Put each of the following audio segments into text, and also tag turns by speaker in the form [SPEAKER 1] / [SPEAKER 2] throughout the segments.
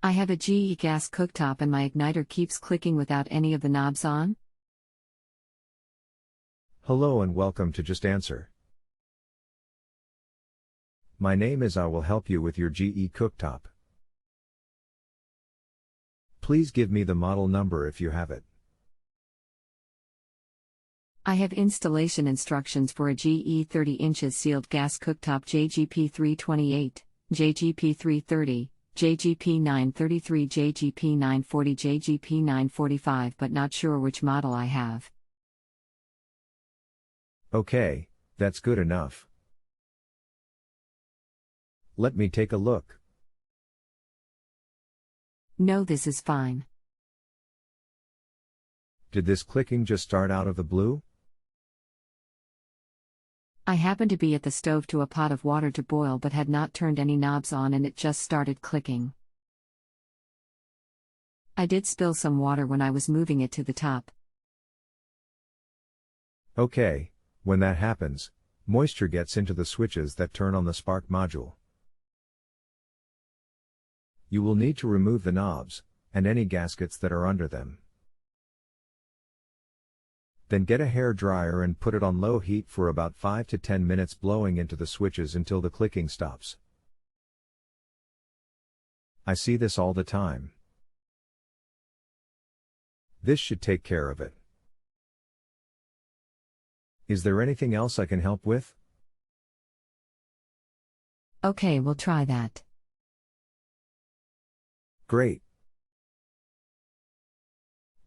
[SPEAKER 1] I have a GE gas cooktop and my igniter keeps clicking without any of the knobs on.
[SPEAKER 2] Hello and welcome to JustAnswer. My name is I will help you with your GE cooktop. Please give me the model number if you have it.
[SPEAKER 1] I have installation instructions for a GE 30 inches sealed gas cooktop JGP928, JGP930, JGP933 JGP940 JGP945 but not sure which model I have.
[SPEAKER 2] Okay, that's good enough. Let me take a look.
[SPEAKER 1] No, this is fine.
[SPEAKER 2] Did this clicking just start out of the blue?
[SPEAKER 1] I happened to be at the stove to a pot of water to boil but had not turned any knobs on and it just started clicking. I did spill some water when I was moving it to the top.
[SPEAKER 2] Okay, when that happens, moisture gets into the switches that turn on the spark module. You will need to remove the knobs, and any gaskets that are under them. Then get a hair dryer and put it on low heat for about 5 to 10 minutes, blowing into the switches until the clicking stops. I see this all the time. This should take care of it. Is there anything else I can help with?
[SPEAKER 1] Okay, we'll try that.
[SPEAKER 2] Great.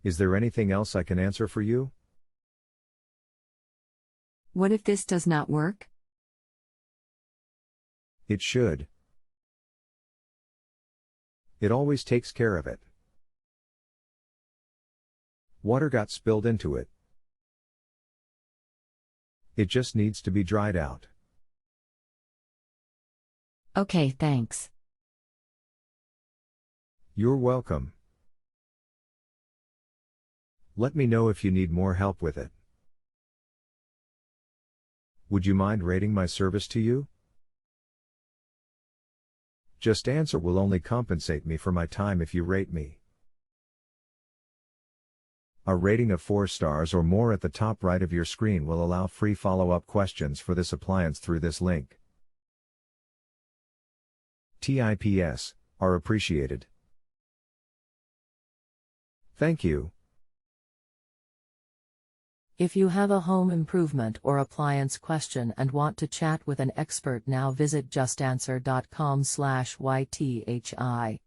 [SPEAKER 2] Is there anything else I can answer for you?
[SPEAKER 1] What if this does not work?
[SPEAKER 2] It should. It always takes care of it. Water got spilled into it. It just needs to be dried out.
[SPEAKER 1] Okay, thanks.
[SPEAKER 2] You're welcome. Let me know if you need more help with it. Would you mind rating my service to you? JustAnswer will only compensate me for my time if you rate me. A rating of 4 stars or more at the top right of your screen will allow free follow-up questions for this appliance through this link. Tips are appreciated. Thank you.
[SPEAKER 3] If you have a home improvement or appliance question and want to chat with an expert now, visit justanswer.com/ythi.